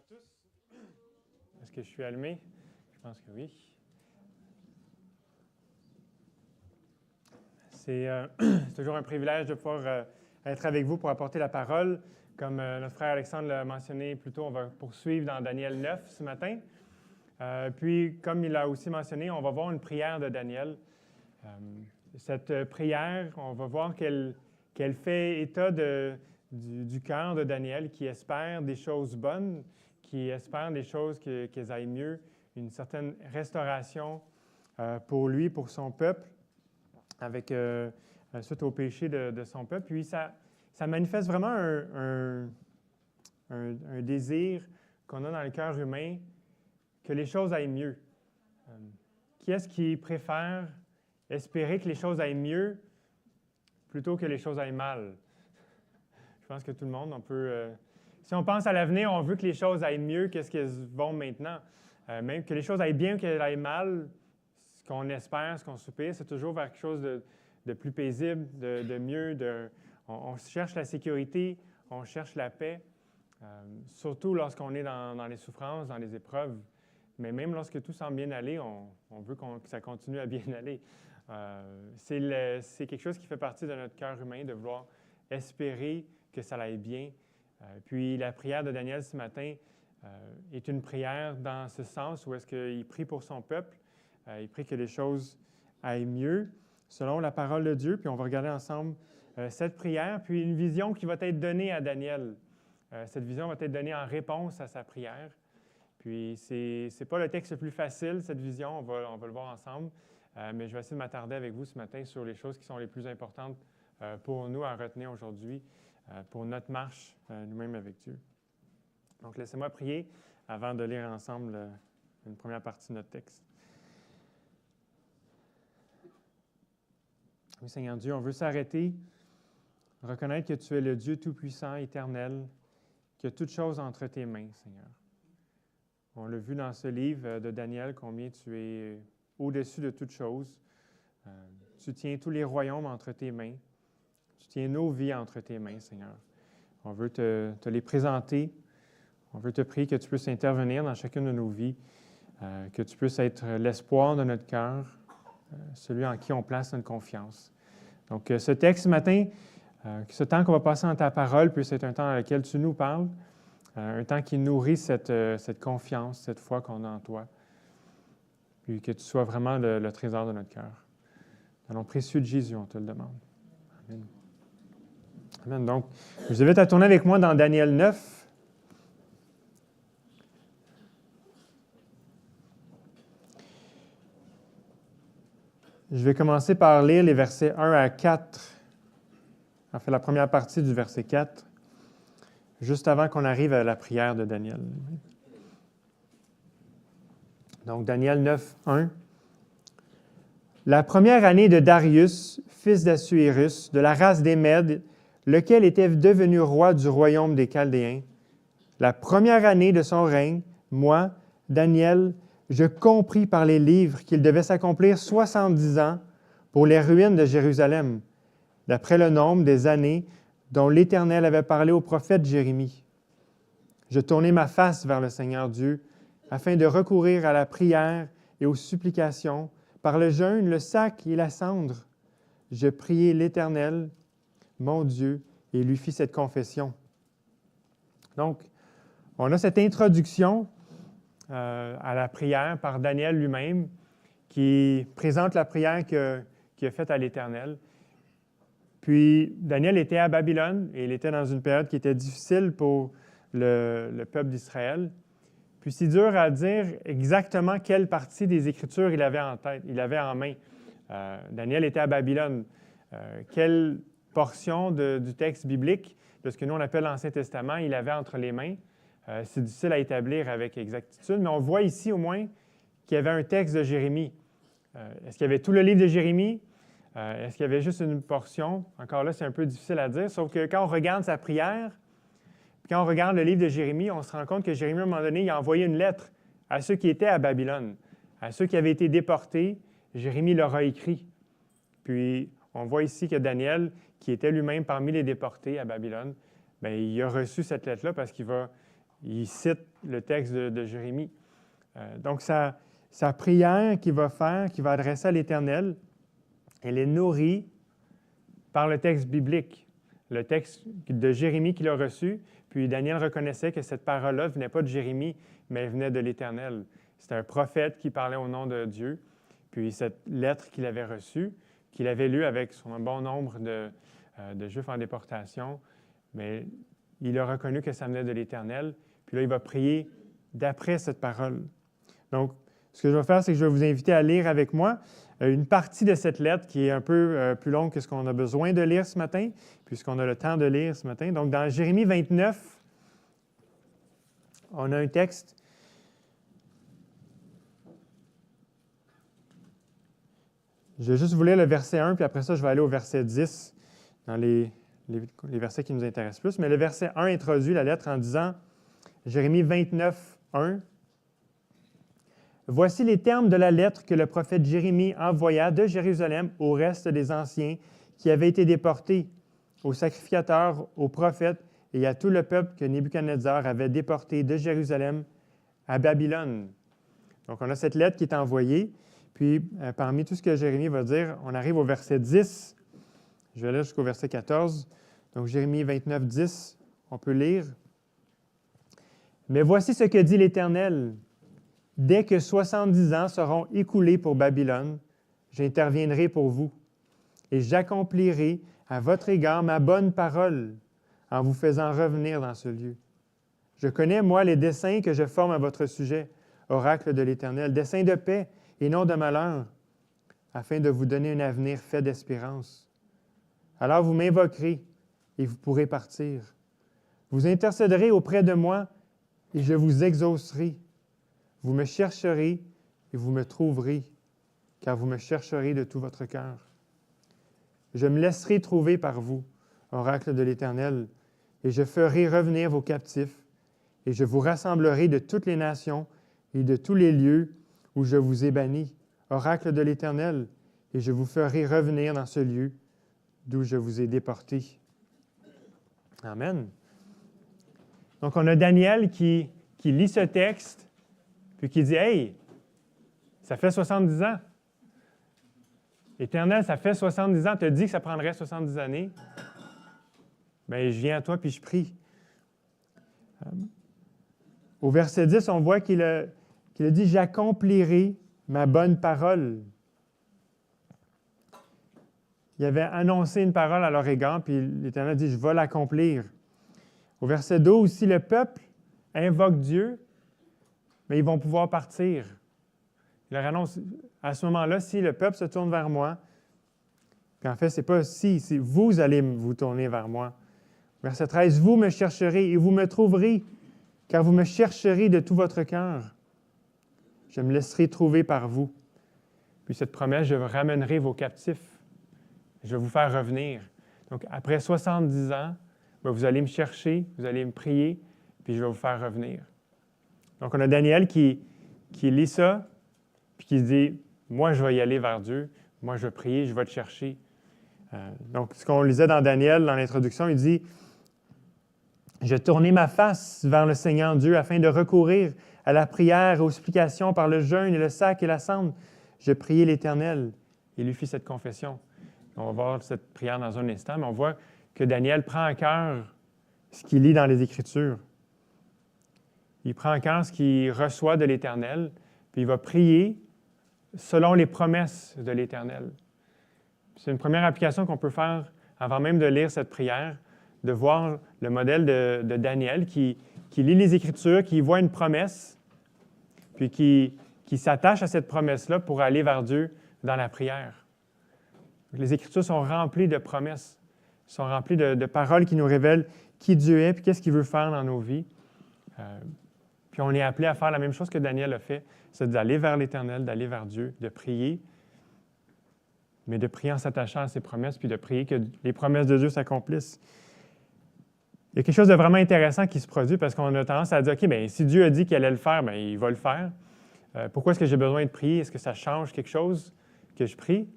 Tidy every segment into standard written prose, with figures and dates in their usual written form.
tous. Est-ce que je suis allumé? Je pense que oui. C'est toujours un privilège de pouvoir être avec vous pour apporter la parole. Comme notre frère Alexandre l'a mentionné plus tôt, on va poursuivre dans Daniel 9 ce matin. Puis, comme il l'a aussi mentionné, on va voir une prière de Daniel. Cette prière, on va voir qu'elle fait état du cœur de Daniel qui espère des choses bonnes, qui espère des choses qu'elles aillent mieux, une certaine restauration pour lui, pour son peuple, avec suite au péché de son peuple. Puis ça manifeste vraiment un désir qu'on a dans le cœur humain que les choses aillent mieux. Qui est-ce qui préfère espérer que les choses aillent mieux plutôt que les choses aillent mal? Je pense que tout le monde, on peut... si on pense à l'avenir, on veut que les choses aillent mieux que ce qu'elles vont maintenant. Même que les choses aillent bien ou qu'elles aillent mal, ce qu'on espère, ce qu'on soupire, c'est toujours vers quelque chose de plus paisible, de mieux. On cherche la sécurité, on cherche la paix, surtout lorsqu'on est dans les souffrances, dans les épreuves. Mais même lorsque tout semble bien aller, on veut que ça continue à bien aller. C'est quelque chose qui fait partie de notre cœur humain, de vouloir espérer que ça aille bien. Puis la prière de Daniel ce matin est une prière dans ce sens où est-ce qu'il prie pour son peuple, il prie que les choses aillent mieux selon la parole de Dieu. Puis on va regarder ensemble cette prière, puis une vision qui va être donnée à Daniel. Cette vision va être donnée en réponse à sa prière. Puis c'est pas le texte le plus facile, cette vision, on va le voir ensemble, mais je vais essayer de m'attarder avec vous ce matin sur les choses qui sont les plus importantes pour nous à retenir aujourd'hui, pour notre marche nous-mêmes avec Dieu. Donc, laissez-moi prier avant de lire ensemble une première partie de notre texte. Oui, Seigneur Dieu, on veut s'arrêter, reconnaître que tu es le Dieu tout-puissant, éternel, qui a toutes choses entre tes mains, Seigneur. On l'a vu dans ce livre de Daniel, combien tu es au-dessus de toutes choses. Tu tiens tous les royaumes entre tes mains. Tu tiens nos vies entre tes mains, Seigneur. On veut te les présenter. On veut te prier que tu puisses intervenir dans chacune de nos vies, que tu puisses être l'espoir de notre cœur, celui en qui on place notre confiance. Donc, ce texte ce matin, ce temps qu'on va passer dans ta parole puisse être un temps dans lequel tu nous parles, un temps qui nourrit cette confiance, cette foi qu'on a en toi, puis que tu sois vraiment le trésor de notre cœur. Dans le nom précieux de Jésus, on te le demande. Amen. Amen. Donc, je vous invite à tourner avec moi dans Daniel 9. Je vais commencer par lire les versets 1 à 4, en fait la première partie du verset 4, juste avant qu'on arrive à la prière de Daniel. Donc, Daniel 9, 1. La première année de Darius, fils d'Assuérus, de la race des Mèdes, lequel était devenu roi du royaume des Chaldéens, la première année de son règne, moi, Daniel, je compris par les livres qu'il devait s'accomplir 70 ans pour les ruines de Jérusalem, d'après le nombre des années dont l'Éternel avait parlé au prophète Jérémie. Je tournai ma face vers le Seigneur Dieu, afin de recourir à la prière et aux supplications, par le jeûne, le sac et la cendre. Je priai l'Éternel, mon Dieu, et lui fis cette confession. Donc, on a cette introduction à la prière par Daniel lui-même, qui présente la prière qu'il a faite à l'Éternel. Puis, Daniel était à Babylone, et il était dans une période qui était difficile pour le peuple d'Israël. Puis, c'est dur à dire exactement quelle partie des Écritures il avait en tête, il avait en main. Daniel était à Babylone. Quelle portion du texte biblique, de ce que nous on appelle l'Ancien Testament, il avait entre les mains? C'est difficile à établir avec exactitude, mais on voit ici au moins qu'il y avait un texte de Jérémie. Est-ce qu'il y avait tout le livre de Jérémie? Est-ce qu'il y avait juste une portion? Encore là, c'est un peu difficile à dire, sauf que quand on regarde sa prière, puis quand on regarde le livre de Jérémie, on se rend compte que Jérémie, à un moment donné, il a envoyé une lettre à ceux qui étaient à Babylone, à ceux qui avaient été déportés. Jérémie leur a écrit. Puis, on voit ici que Daniel, qui était lui-même parmi les déportés à Babylone, bien, il a reçu cette lettre-là parce qu'il va il cite le texte de Jérémie. Donc, sa prière qu'il va faire, qu'il va adresser à l'Éternel, elle est nourrie par le texte biblique, le texte de Jérémie qu'il a reçu. Puis Daniel reconnaissait que cette parole-là ne venait pas de Jérémie, mais elle venait de l'Éternel. C'était un prophète qui parlait au nom de Dieu. Puis cette lettre qu'il avait reçue, qu'il avait lue avec un bon nombre de Juifs en déportation, mais il a reconnu que ça venait de l'Éternel. Puis là, il va prier d'après cette parole. Donc, ce que je vais faire, c'est que je vais vous inviter à lire avec moi une partie de cette lettre qui est un peu plus longue que ce qu'on a besoin de lire ce matin, puisqu'on a le temps de lire ce matin. Donc, dans Jérémie 29, on a un texte. Je vais juste vous lire le verset 1, puis après ça, je vais aller au verset 10, dans les versets qui nous intéressent plus. Mais le verset 1 introduit la lettre en disant, Jérémie 29, 1, « Voici les termes de la lettre que le prophète Jérémie envoya de Jérusalem au reste des anciens qui avaient été déportés, aux sacrificateurs, aux prophètes et à tout le peuple que Nebuchadnezzar avait déporté de Jérusalem à Babylone. » Donc, on a cette lettre qui est envoyée. Puis, parmi tout ce que Jérémie va dire, on arrive au verset 10. Je vais aller jusqu'au verset 14. Donc, Jérémie 29, 10, on peut lire. « Mais voici ce que dit l'Éternel. Dès que 70 ans seront écoulés pour Babylone, j'interviendrai pour vous, et j'accomplirai à votre égard ma bonne parole en vous faisant revenir dans ce lieu. Je connais, moi, les desseins que je forme à votre sujet, oracle de l'Éternel, desseins de paix et non de malheur, afin de vous donner un avenir fait d'espérance. Alors vous m'invoquerez et vous pourrez partir. Vous intercéderez auprès de moi et je vous exaucerai. Vous me chercherez et vous me trouverez, car vous me chercherez de tout votre cœur. Je me laisserai trouver par vous, oracle de l'Éternel, et je ferai revenir vos captifs, et je vous rassemblerai de toutes les nations et de tous les lieux où je vous ai bannis, oracle de l'Éternel, et je vous ferai revenir dans ce lieu d'où je vous ai déportés. Amen. Donc, on a Daniel qui lit ce texte, puis qui dit « Hey, ça fait 70 ans. Éternel, ça fait 70 ans. Tu as dit que ça prendrait 70 années. Bien, je viens à toi puis je prie. » Au verset 10, on voit qu'il a dit « J'accomplirai ma bonne parole. » Il avait annoncé une parole à leur égard, puis l'Éternel dit « Je vais l'accomplir. » Au verset 12, si le peuple invoque Dieu, mais ils vont pouvoir partir. Il leur annonce, à ce moment-là, si le peuple se tourne vers moi, puis en fait, ce n'est pas si, c'est vous allez vous tourner vers moi. Verset 13, vous me chercherez et vous me trouverez, car vous me chercherez de tout votre cœur. Je me laisserai trouver par vous. Puis cette promesse, je ramènerai vos captifs. Je vais vous faire revenir. Donc, après 70 ans, bien, vous allez me chercher, vous allez me prier, puis je vais vous faire revenir. Donc, on a Daniel qui lit ça, puis qui se dit, « Moi, je vais y aller vers Dieu. Moi, je vais prier, je vais te chercher. » Donc, ce qu'on lisait dans Daniel, dans l'introduction, il dit, « Je tournai ma face vers le Seigneur Dieu afin de recourir à la prière et aux supplications par le jeûne et le sac et la cendre. Je priai l'Éternel. » Il lui fit cette confession. On va voir cette prière dans un instant, mais on voit que Daniel prend à cœur ce qu'il lit dans les Écritures. Il prend en cœur ce qu'il reçoit de l'Éternel, puis il va prier selon les promesses de l'Éternel. C'est une première application qu'on peut faire avant même de lire cette prière, de voir le modèle de Daniel qui lit les Écritures, qui voit une promesse, puis qui s'attache à cette promesse-là pour aller vers Dieu dans la prière. Les Écritures sont remplies de promesses, sont remplies de paroles qui nous révèlent qui Dieu est et qu'est-ce qu'il veut faire dans nos vies. Puis on est appelé à faire la même chose que Daniel a fait, c'est d'aller vers l'Éternel, d'aller vers Dieu, de prier, mais de prier en s'attachant à ses promesses, puis de prier que les promesses de Dieu s'accomplissent. Il y a quelque chose de vraiment intéressant qui se produit parce qu'on a tendance à dire, OK, bien, si Dieu a dit qu'il allait le faire, bien, il va le faire. Pourquoi est-ce que j'ai besoin de prier? Est-ce que ça change quelque chose que je prie?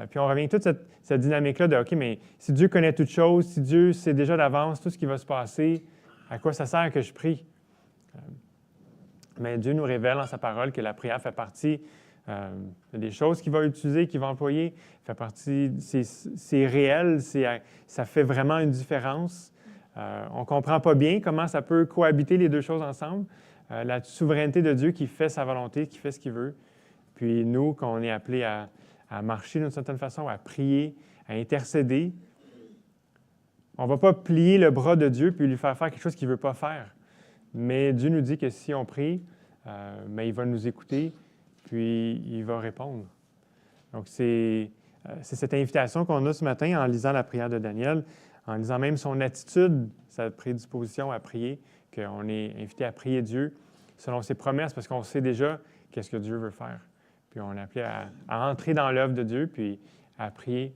Puis on revient à toute cette dynamique-là de, OK, mais si Dieu connaît toutes choses, si Dieu sait déjà d'avance tout ce qui va se passer, à quoi ça sert que je prie? Mais Dieu nous révèle dans sa parole que la prière fait partie des choses qu'il va utiliser, qu'il va employer, fait partie, c'est réel, ça fait vraiment une différence. On ne comprend pas bien comment ça peut cohabiter les deux choses ensemble. La souveraineté de Dieu qui fait sa volonté, qui fait ce qu'il veut. Puis nous, qu'on est appelés à marcher d'une certaine façon, à prier, à intercéder, on ne va pas plier le bras de Dieu puis lui faire quelque chose qu'il ne veut pas faire. Mais Dieu nous dit que si on prie, mais il va nous écouter, puis il va répondre. Donc, c'est cette invitation qu'on a ce matin en lisant la prière de Daniel, en lisant même son attitude, sa prédisposition à prier, qu'on est invité à prier Dieu selon ses promesses, parce qu'on sait déjà qu'est-ce que Dieu veut faire. Puis on est appelé à entrer dans l'œuvre de Dieu, puis à prier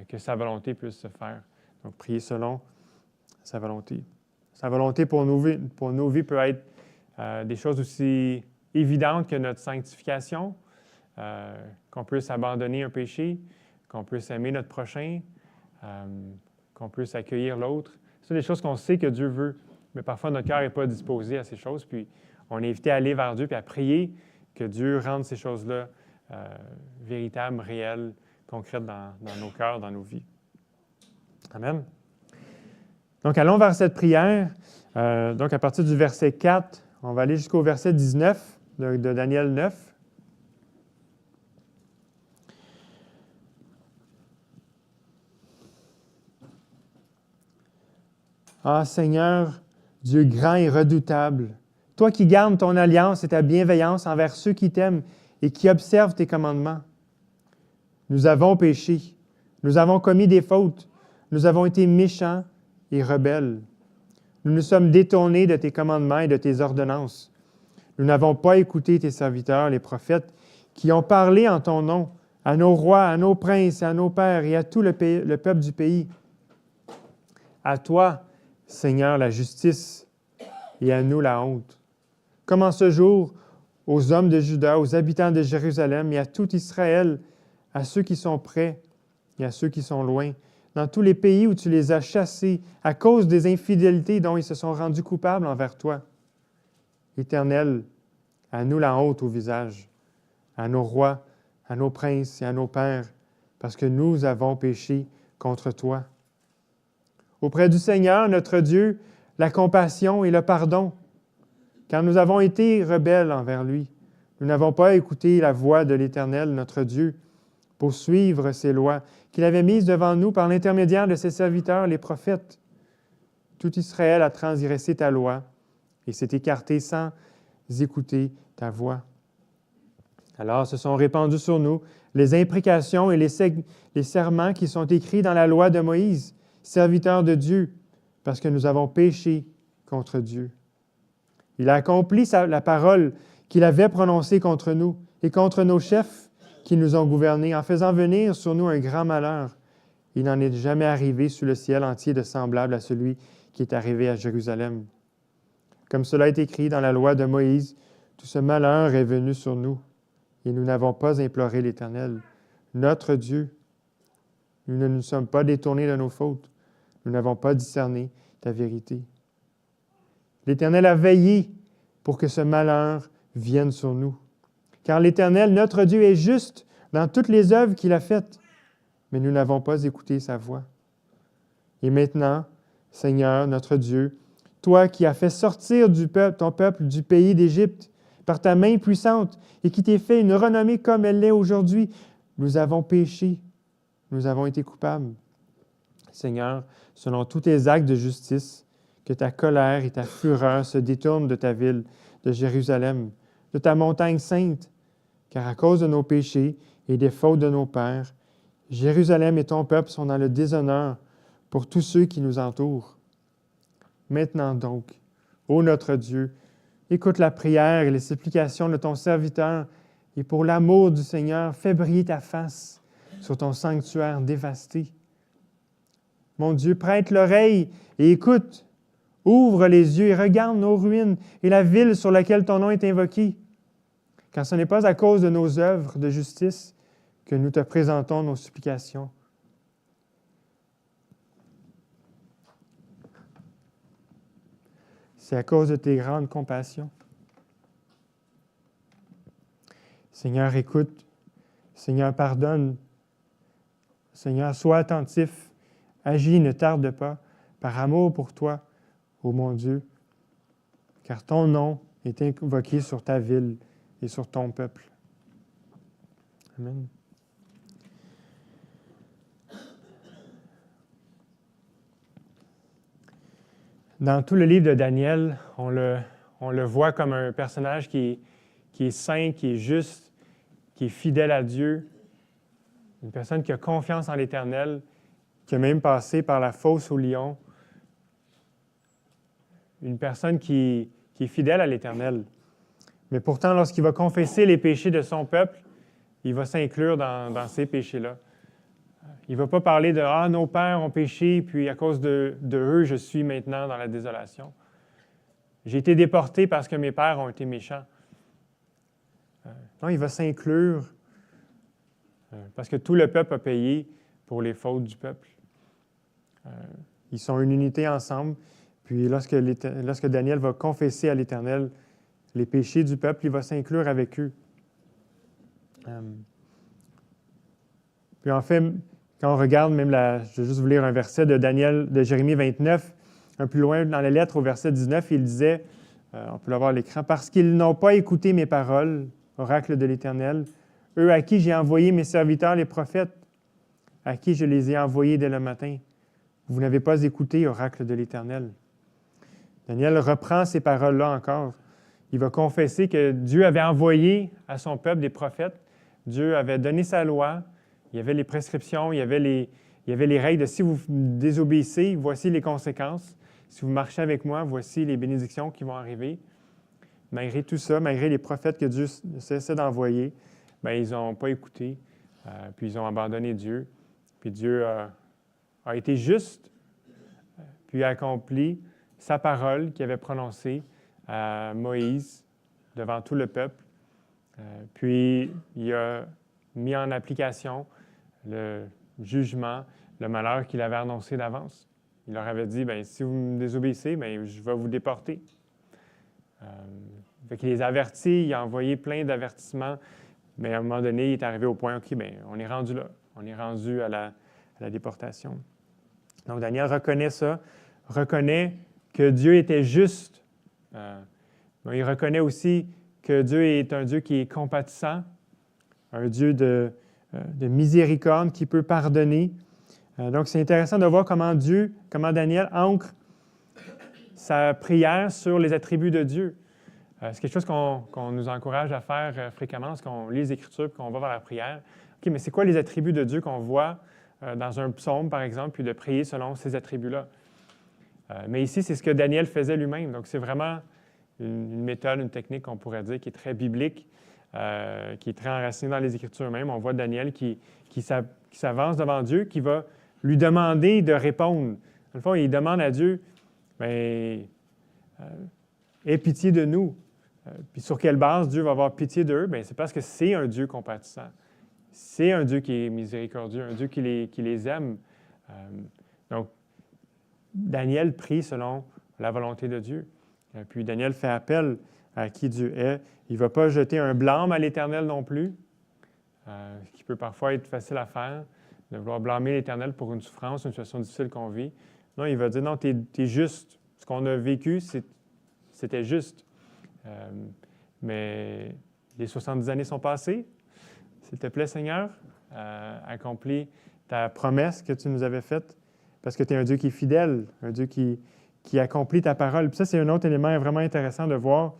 que sa volonté puisse se faire. Donc, prier selon sa volonté. Sa volonté pour nos vies peut être des choses aussi évidentes que notre sanctification, qu'on puisse abandonner un péché, qu'on puisse aimer notre prochain, qu'on puisse accueillir l'autre. C'est des choses qu'on sait que Dieu veut, mais parfois notre cœur n'est pas disposé à ces choses, puis on est invité à aller vers Dieu puis à prier que Dieu rende ces choses-là véritables, réelles, concrètes dans nos cœurs, dans nos vies. Amen. Donc, allons vers cette prière. Donc, à partir du verset 4, on va aller jusqu'au verset 19 de Daniel 9. Ah Seigneur, Dieu grand et redoutable, toi qui gardes ton alliance et ta bienveillance envers ceux qui t'aiment et qui observent tes commandements. Nous avons péché, nous avons commis des fautes, nous avons été méchants et rebelles. Nous nous sommes détournés de tes commandements et de tes ordonnances. Nous n'avons pas écouté tes serviteurs, les prophètes, qui ont parlé en ton nom à nos rois, à nos princes, à nos pères et à tout le peuple du pays. À toi, Seigneur, la justice et à nous la honte. Comme en ce jour, aux hommes de Juda, aux habitants de Jérusalem et à tout Israël, à ceux qui sont près et à ceux qui sont loin, dans tous les pays où tu les as chassés à cause des infidélités dont ils se sont rendus coupables envers toi. Éternel, à nous la honte au visage, à nos rois, à nos princes et à nos pères, parce que nous avons péché contre toi. Auprès du Seigneur, notre Dieu, la compassion et le pardon, car nous avons été rebelles envers lui. Nous n'avons pas écouté la voix de l'Éternel, notre Dieu, pour suivre ses lois qu'il avait mises devant nous par l'intermédiaire de ses serviteurs, les prophètes. Tout Israël a transgressé ta loi et s'est écarté sans écouter ta voix. Alors se sont répandus sur nous les imprécations et les serments qui sont écrits dans la loi de Moïse, serviteur de Dieu, parce que nous avons péché contre Dieu. Il a accompli la parole qu'il avait prononcée contre nous et contre nos chefs qui nous ont gouvernés, en faisant venir sur nous un grand malheur. Il n'en est jamais arrivé sous le ciel entier de semblable à celui qui est arrivé à Jérusalem. Comme cela est écrit dans la loi de Moïse, tout ce malheur est venu sur nous, et nous n'avons pas imploré l'Éternel, notre Dieu. Nous ne nous sommes pas détournés de nos fautes. Nous n'avons pas discerné ta vérité. L'Éternel a veillé pour que ce malheur vienne sur nous. Car l'Éternel, notre Dieu, est juste dans toutes les œuvres qu'il a faites, mais nous n'avons pas écouté sa voix. Et maintenant, Seigneur, notre Dieu, toi qui as fait sortir ton peuple du pays d'Égypte par ta main puissante et qui t'es fait une renommée comme elle l'est aujourd'hui, nous avons péché, nous avons été coupables. Seigneur, selon tous tes actes de justice, que ta colère et ta fureur se détournent de ta ville, de Jérusalem, de ta montagne sainte, car à cause de nos péchés et des fautes de nos pères, Jérusalem et ton peuple sont dans le déshonneur pour tous ceux qui nous entourent. Maintenant donc, ô notre Dieu, écoute la prière et les supplications de ton serviteur, et pour l'amour du Seigneur, fais briller ta face sur ton sanctuaire dévasté. Mon Dieu, prête l'oreille et écoute. Ouvre les yeux et regarde nos ruines et la ville sur laquelle ton nom est invoqué. Car ce n'est pas à cause de nos œuvres de justice que nous te présentons nos supplications. C'est à cause de tes grandes compassions. Seigneur, écoute. Seigneur, pardonne. Seigneur, sois attentif. Agis, ne tarde pas, par amour pour toi, ô mon Dieu, car ton nom est invoqué sur ta ville et sur ton peuple. Amen. Dans tout le livre de Daniel, on le voit comme un personnage qui est saint, qui est juste, qui est fidèle à Dieu, une personne qui a confiance en l'Éternel, qui a même passé par la fosse au lion, une personne qui est fidèle à l'Éternel. Mais pourtant, lorsqu'il va confesser les péchés de son peuple, il va s'inclure dans ces péchés-là. Il ne va pas parler de « Ah, nos pères ont péché, puis à cause de eux, je suis maintenant dans la désolation. J'ai été déporté parce que mes pères ont été méchants. » Non, il va s'inclure parce que tout le peuple a payé pour les fautes du peuple. Ils sont une unité ensemble. Puis lorsque Daniel va confesser à l'Éternel les péchés du peuple, il va s'inclure avec eux. Puis en fait, quand on regarde même je vais juste vous lire un verset de Jérémie 29, un plus loin dans la lettre au verset 19, il disait, on peut l'avoir à l'écran, « Parce qu'ils n'ont pas écouté mes paroles, oracle de l'Éternel, eux à qui j'ai envoyé mes serviteurs les prophètes, à qui je les ai envoyés dès le matin. Vous n'avez pas écouté, oracle de l'Éternel. » Daniel reprend ces paroles-là encore. Il va confesser que Dieu avait envoyé à son peuple des prophètes. Dieu avait donné sa loi. Il y avait les prescriptions, il y avait les règles de si vous désobéissez, voici les conséquences. Si vous marchez avec moi, voici les bénédictions qui vont arriver. Malgré tout ça, malgré les prophètes que Dieu cessait d'envoyer, bien, ils n'ont pas écouté, puis ils ont abandonné Dieu. Puis Dieu a été juste, puis a accompli sa parole qu'il avait prononcée à Moïse devant tout le peuple. Puis il a mis en application le jugement, le malheur qu'il avait annoncé d'avance. Il leur avait dit, bien, si vous me désobéissez, bien, je vais vous déporter. Fait qu'il les a avertis, il a envoyé plein d'avertissements, mais à un moment donné, il est arrivé au point, OK, bien, on est rendu là. On est rendu à la déportation. Donc, Daniel reconnaît ça, reconnaît que Dieu était juste. Il reconnaît aussi que Dieu est un Dieu qui est compatissant, un Dieu de miséricorde qui peut pardonner. Donc, c'est intéressant de voir comment Daniel ancre sa prière sur les attributs de Dieu. C'est quelque chose qu'on nous encourage à faire fréquemment lorsqu'on lit les Écritures et qu'on va vers la prière. OK, mais c'est quoi les attributs de Dieu qu'on voit dans un psaume, par exemple, puis de prier selon ces attributs-là? Mais ici, c'est ce que Daniel faisait lui-même. Donc, c'est vraiment une méthode, une technique qu'on pourrait dire qui est très biblique, qui est très enracinée dans les Écritures même. On voit Daniel qui s'avance devant Dieu, qui va lui demander de répondre. Dans le fond, il demande à Dieu, bien, aie pitié de nous. Puis sur quelle base Dieu va avoir pitié d'eux? Bien, c'est parce que c'est un Dieu compatissant. C'est un Dieu qui est miséricordieux, un Dieu qui les aime. Donc, Daniel prie selon la volonté de Dieu. Puis Daniel fait appel à qui Dieu est. Il ne va pas jeter un blâme à l'Éternel non plus, ce qui peut parfois être facile à faire, de vouloir blâmer l'Éternel pour une souffrance, une situation difficile qu'on vit. Non, il va dire, non, tu es juste. Ce qu'on a vécu, c'était juste. Mais les 70 années sont passées. S'il te plaît, Seigneur, accomplis ta promesse que tu nous avais faite, parce que tu es un Dieu qui est fidèle, un Dieu qui accomplit ta parole. Puis ça, c'est un autre élément vraiment intéressant de voir.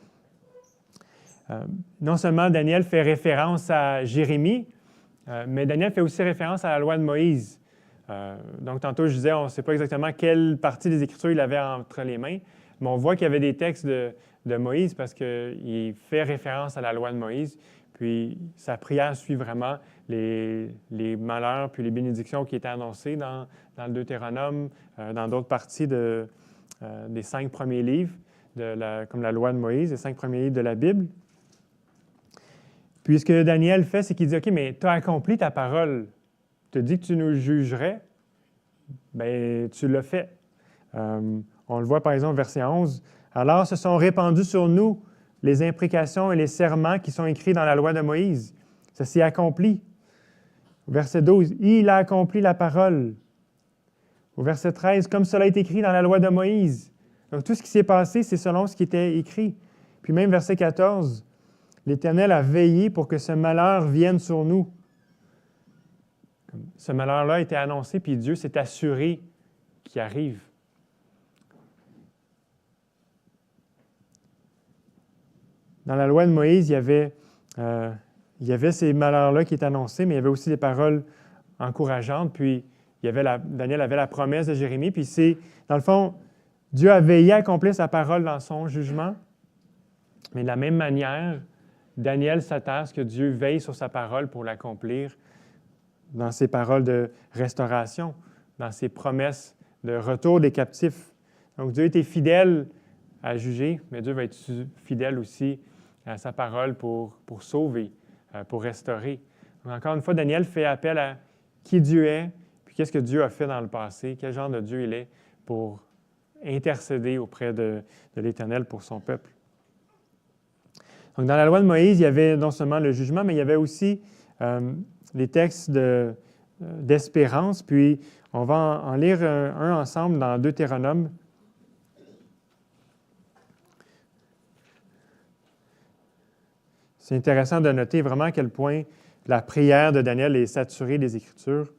Non seulement Daniel fait référence à Jérémie, mais Daniel fait aussi référence à la loi de Moïse. Donc, tantôt, je disais, on ne sait pas exactement quelle partie des Écritures il avait entre les mains, mais on voit qu'il y avait des textes de Moïse parce qu'il fait référence à la loi de Moïse, puis sa prière suit vraiment les malheurs puis les bénédictions qui étaient annoncées dans le Deutéronome, dans d'autres parties des 5 premiers livres, comme la loi de Moïse, les 5 premiers livres de la Bible. Puis ce que Daniel fait, c'est qu'il dit, OK, mais tu as accompli ta parole. Tu as dit que tu nous jugerais, bien, tu l'as fait. On le voit par exemple, verset 11. « Alors se sont répandus sur nous les imprécations et les serments qui sont écrits dans la loi de Moïse. Ça s'est accompli. Au verset 12, « Il a accompli la parole. » Au verset 13, « Comme cela est écrit dans la loi de Moïse. » Donc, tout ce qui s'est passé, c'est selon ce qui était écrit. Puis même verset 14, « L'Éternel a veillé pour que ce malheur vienne sur nous. » Ce malheur-là a été annoncé, puis Dieu s'est assuré qu'il arrive. Dans la loi de Moïse, il y avait ces malheurs-là qui étaient annoncés, mais il y avait aussi des paroles encourageantes. Puis Daniel avait la promesse de Jérémie. Puis dans le fond, Dieu a veillé à accomplir sa parole dans son jugement. Mais de la même manière, Daniel s'attend à ce que Dieu veille sur sa parole pour l'accomplir dans ses paroles de restauration, dans ses promesses de retour des captifs. Donc Dieu était fidèle à juger, mais Dieu va être fidèle aussi à sa parole pour sauver, pour restaurer. Donc, encore une fois, Daniel fait appel à qui Dieu est, puis qu'est-ce que Dieu a fait dans le passé, quel genre de Dieu il est pour intercéder auprès de l'Éternel pour son peuple. Donc, dans la loi de Moïse, il y avait non seulement le jugement, mais il y avait aussi les textes d'espérance. Puis, on va en lire un ensemble dans Deutéronome. C'est intéressant de noter vraiment à quel point la prière de Daniel est saturée des Écritures.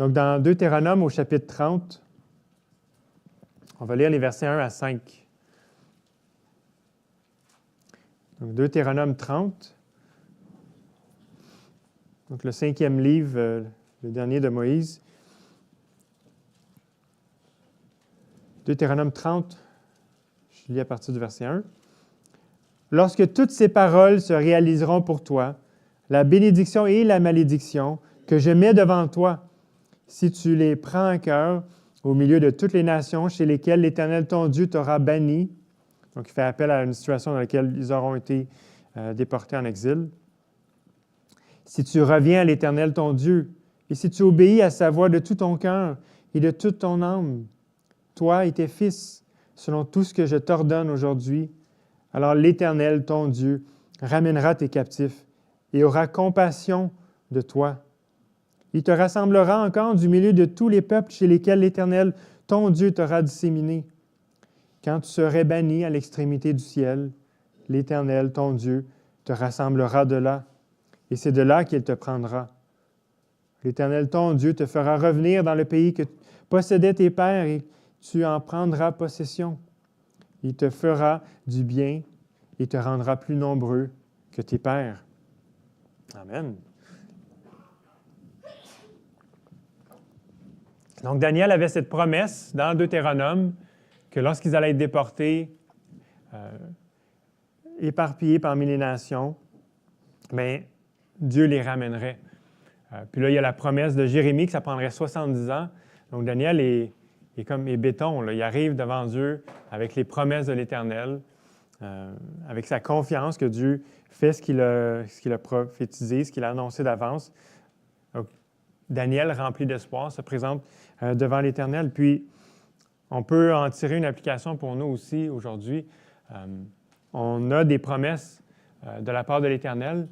Donc, dans Deutéronome, au chapitre 30, on va lire les versets 1 à 5. Donc, Deutéronome 30, donc le 5e livre, le dernier de Moïse. Deutéronome 30, je lis à partir du verset 1. « Lorsque toutes ces paroles se réaliseront pour toi, la bénédiction et la malédiction que je mets devant toi, si tu les prends à cœur au milieu de toutes les nations chez lesquelles l'Éternel ton Dieu t'aura banni. » Donc, il fait appel à une situation dans laquelle ils auront été déportés en exil. « Si tu reviens à l'Éternel ton Dieu, et si tu obéis à sa voix de tout ton cœur et de toute ton âme, toi et tes fils, selon tout ce que je t'ordonne aujourd'hui, alors l'Éternel, ton Dieu, ramènera tes captifs et aura compassion de toi. Il te rassemblera encore du milieu de tous les peuples chez lesquels l'Éternel, ton Dieu, t'aura disséminé. Quand tu serais banni à l'extrémité du ciel, l'Éternel, ton Dieu, te rassemblera de là, et c'est de là qu'il te prendra. L'Éternel, ton Dieu, te fera revenir dans le pays que possédaient tes pères, et tu en prendras possession. Il te fera du bien et te rendra plus nombreux que tes pères. » Amen. Donc, Daniel avait cette promesse dans le Deutéronome que lorsqu'ils allaient être déportés, éparpillés parmi les nations, bien, Dieu les ramènerait. Puis là, il y a la promesse de Jérémie que ça prendrait 70 ans. Donc, Daniel est béton. Là. Il arrive devant Dieu avec les promesses de l'Éternel, avec sa confiance que Dieu fait ce qu'il a prophétisé, ce qu'il a annoncé d'avance. Donc, Daniel, rempli d'espoir, se présente devant l'Éternel. Puis, on peut en tirer une application pour nous aussi aujourd'hui. On a des promesses de la part de l'Éternel.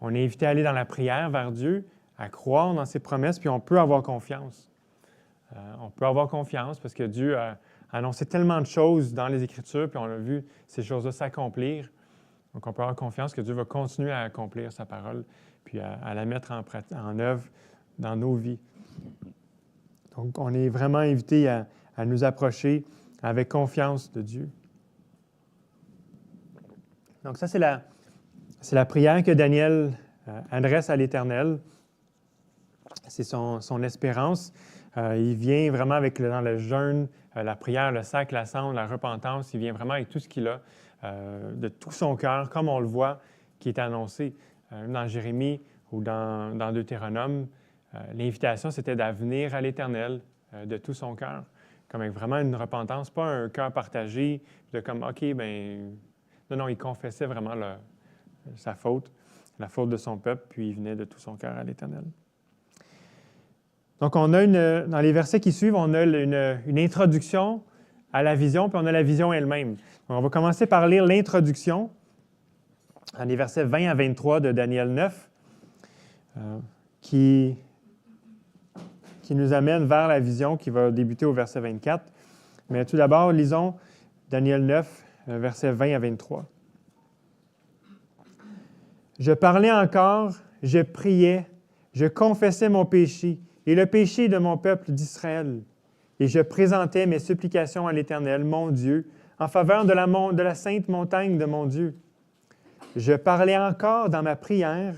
On est invité à aller dans la prière vers Dieu, à croire dans ses promesses, puis on peut avoir confiance. On peut avoir confiance parce que Dieu a annoncé tellement de choses dans les Écritures, puis on a vu ces choses-là s'accomplir. Donc, on peut avoir confiance que Dieu va continuer à accomplir sa parole, puis à la mettre en œuvre dans nos vies. Donc, on est vraiment invité à nous approcher avec confiance de Dieu. Donc, ça, c'est la prière que Daniel adresse à l'Éternel. C'est son espérance. Il vient vraiment dans le jeûne, la prière, le sac, la cendre, la repentance. Il vient vraiment avec tout ce qu'il a, de tout son cœur, comme on le voit, qui est annoncé dans Jérémie ou dans Deutéronome. L'invitation, c'était d'avenir à l'Éternel de tout son cœur, comme avec vraiment une repentance, pas un cœur partagé, de comme, OK, bien... Non, il confessait vraiment sa faute, la faute de son peuple, puis il venait de tout son cœur à l'Éternel. Donc, on a dans les versets qui suivent, on a une introduction à la vision, puis on a la vision elle-même. Donc, on va commencer par lire l'introduction, dans les versets 20 à 23 de Daniel 9, qui nous amène vers la vision qui va débuter au verset 24. Mais tout d'abord, lisons Daniel 9, versets 20 à 23. « Je parlais encore, je priais, je confessais mon péché et le péché de mon peuple d'Israël. Et je présentais mes supplications à l'Éternel, mon Dieu, en faveur de la sainte montagne de mon Dieu. Je parlais encore dans ma prière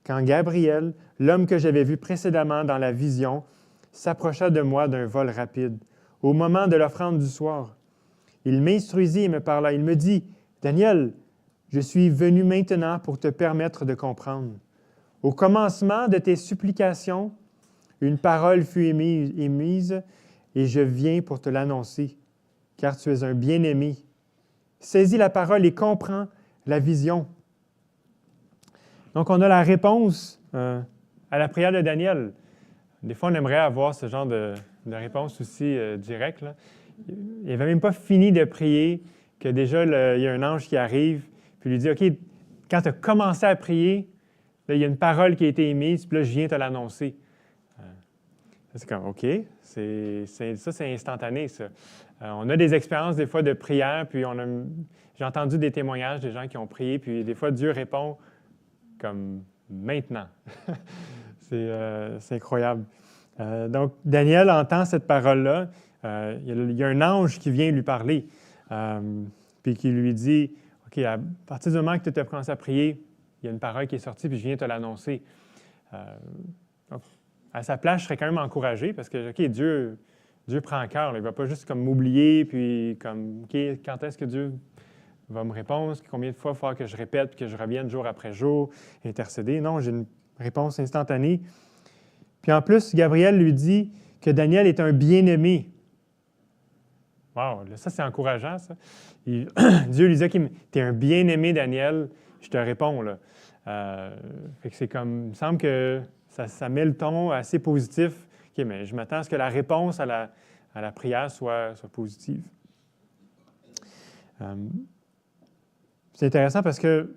quand Gabriel, l'homme que j'avais vu précédemment dans la vision, s'approcha de moi d'un vol rapide, au moment de l'offrande du soir. Il m'instruisit et me parla. Il me dit, « Daniel, je suis venu maintenant pour te permettre de comprendre. Au commencement de tes supplications, une parole fut émise et je viens pour te l'annoncer, car tu es un bien-aimé. Saisis la parole et comprends la vision. » Donc, on a la réponse à la prière de Daniel. Des fois, on aimerait avoir ce genre de réponse aussi directe, là. Il n'avait même pas fini de prier que déjà, il y a un ange qui arrive puis lui dit, « OK, quand tu as commencé à prier, là, il y a une parole qui a été émise, puis là, je viens te l'annoncer. » C'est comme, OK, ça, c'est instantané, ça. On a des expériences, des fois, de prière, puis j'ai entendu des témoignages des gens qui ont prié, puis des fois, Dieu répond comme maintenant. C'est incroyable. Donc, Daniel entend cette parole-là. Il y a un ange qui vient lui parler, puis qui lui dit, « OK, à partir du moment que tu as commencé à prier, il y a une parole qui est sortie, puis je viens te l'annoncer. » Donc, à sa place, je serais quand même encouragé parce que, OK, Dieu prend cœur. Il ne va pas juste comme m'oublier, puis comme, OK, quand est-ce que Dieu va me répondre? Combien de fois il va falloir que je répète, que je revienne jour après jour, intercéder? Non, j'ai une réponse instantanée. Puis en plus, Gabriel lui dit que Daniel est un bien-aimé. Wow, ça c'est encourageant, ça. Dieu lui dit, OK, tu es un bien-aimé, Daniel, je te réponds, là. Fait que c'est comme, il me semble que ça met le ton assez positif. OK, mais je m'attends à ce que la réponse à la prière soit positive. C'est intéressant parce que,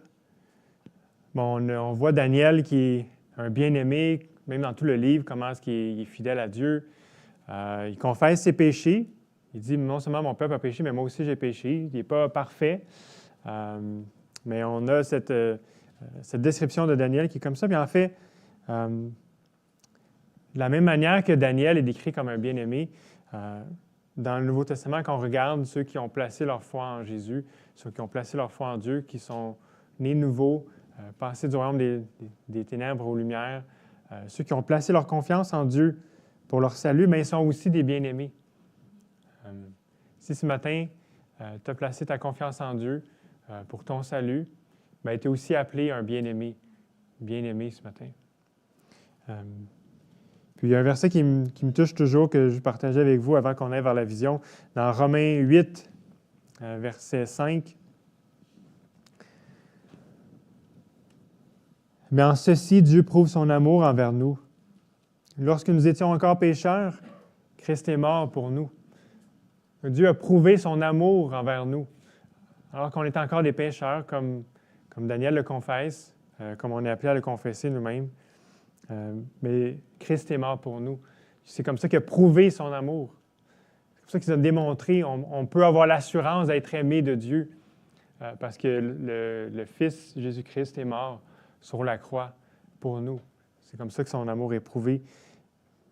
bon, on voit Daniel qui est un bien-aimé, même dans tout le livre, comment est-ce qu'il est fidèle à Dieu. Il confesse ses péchés. Il dit, non seulement mon peuple a péché, mais moi aussi j'ai péché. Il n'est pas parfait. Mais on a cette description de Daniel qui est comme ça. Puis en fait, de la même manière que Daniel est décrit comme un bien-aimé, dans le Nouveau Testament, quand on regarde ceux qui ont placé leur foi en Jésus, ceux qui ont placé leur foi en Dieu, qui sont nés nouveaux, passés du royaume des ténèbres aux lumières, ceux qui ont placé leur confiance en Dieu pour leur salut, mais ils sont aussi des bien-aimés. Si ce matin, tu as placé ta confiance en Dieu pour ton salut, tu es aussi appelé un bien-aimé ce matin. Puis il y a un verset qui me touche toujours, que je partageais avec vous avant qu'on aille vers la vision, dans Romains 8, verset 5. « Mais en ceci, Dieu prouve son amour envers nous. Lorsque nous étions encore pécheurs, Christ est mort pour nous. » Dieu a prouvé son amour envers nous, alors qu'on est encore des pécheurs, comme Daniel le confesse, comme on est appelé à le confesser nous-mêmes. Mais Christ est mort pour nous. C'est comme ça qu'il a prouvé son amour. C'est comme ça qu'il a démontré. On peut avoir l'assurance d'être aimé de Dieu parce que le Fils Jésus-Christ est mort sur la croix pour nous. C'est comme ça que son amour est prouvé.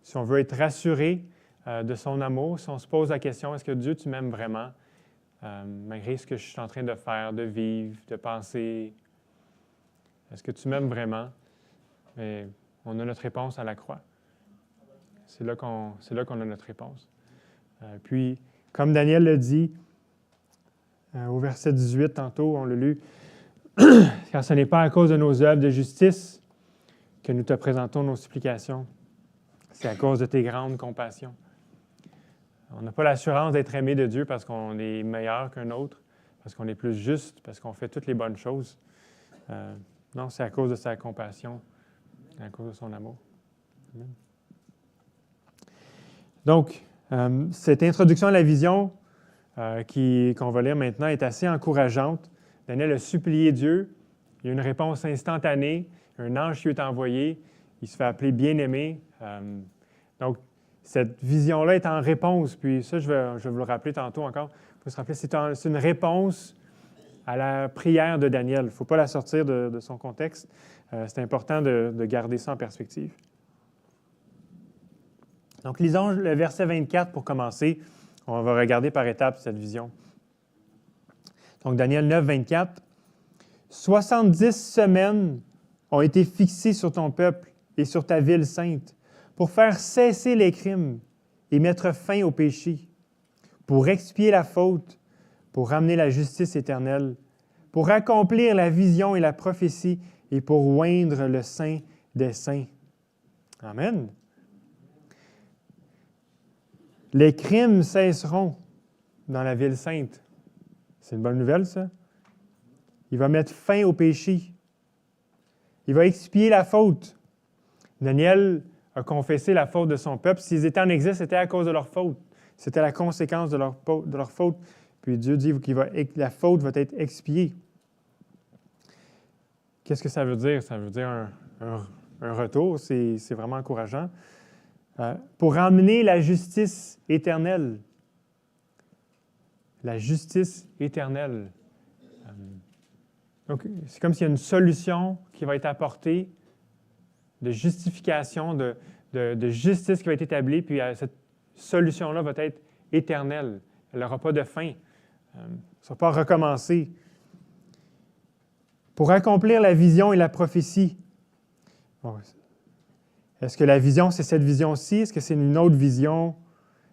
Si on veut être rassuré de son amour, si on se pose la question, est-ce que Dieu, tu m'aimes vraiment, malgré ce que je suis en train de faire, de vivre, de penser, est-ce que tu m'aimes vraiment? Mais on a notre réponse à la croix. C'est là qu'on a notre réponse. Puis, comme Daniel le dit, au verset 18, tantôt, on l'a lu, « Car ce n'est pas à cause de nos œuvres de justice que nous te présentons nos supplications, c'est à cause de tes grandes compassions. » On n'a pas l'assurance d'être aimé de Dieu parce qu'on est meilleur qu'un autre, parce qu'on est plus juste, parce qu'on fait toutes les bonnes choses. Non, c'est à cause de sa compassion, à cause de son amour. Amen. Donc, cette introduction à la vision qu'on va lire maintenant est assez encourageante. Daniel a supplié Dieu. Il y a une réponse instantanée. Un ange qui est envoyé. Il se fait appeler bien-aimé. Donc, cette vision-là est en réponse. Puis ça, je vais vous le rappeler tantôt encore. Il faut se rappeler, c'est une réponse à la prière de Daniel. Il ne faut pas la sortir de son contexte. C'est important de garder ça en perspective. Donc, lisons le verset 24 pour commencer. On va regarder par étapes cette vision. Donc, Daniel 9, 24. « 70 semaines ont été fixées sur ton peuple et sur ta ville sainte pour faire cesser les crimes et mettre fin au péché, pour expier la faute, pour ramener la justice éternelle, pour accomplir la vision et la prophétie et pour oindre le Saint des saints. » Amen. Les crimes cesseront dans la ville sainte. C'est une bonne nouvelle, ça? Il va mettre fin au péché. Il va expier la faute. Daniel a confessé la faute de son peuple. S'ils étaient en exil, c'était à cause de leur faute. C'était la conséquence de leur faute. Puis Dieu dit que la faute va être expiée. Qu'est-ce que ça veut dire? Ça veut dire un retour. C'est vraiment encourageant. Pour ramener la justice éternelle. La justice éternelle. Donc, c'est comme s'il y a une solution qui va être apportée de justification, de justice qui va être établie, puis cette solution-là va être éternelle. Elle n'aura pas de fin. Ça ne va pas recommencer. Pour accomplir la vision et la prophétie. Bon, est-ce que la vision, c'est cette vision-ci? Est-ce que c'est une autre vision?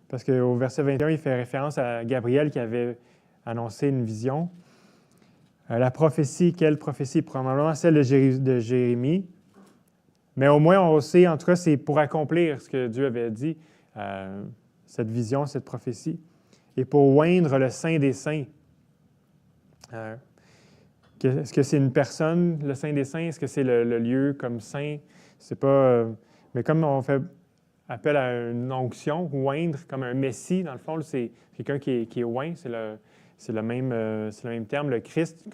Parce qu'au verset 21, il fait référence à Gabriel qui avait annoncé une vision. La prophétie, quelle prophétie? Probablement celle de Jérémie. Mais au moins, on sait, en tout cas, c'est pour accomplir ce que Dieu avait dit, cette vision, cette prophétie. Et pour oindre le Saint des saints. Est-ce que c'est une personne, le Saint des saints? Est-ce que c'est le lieu comme saint? C'est pas... mais comme on fait appel à une onction, oindre, comme un messie, dans le fond, c'est quelqu'un qui est oint, c'est le même terme, le Christ.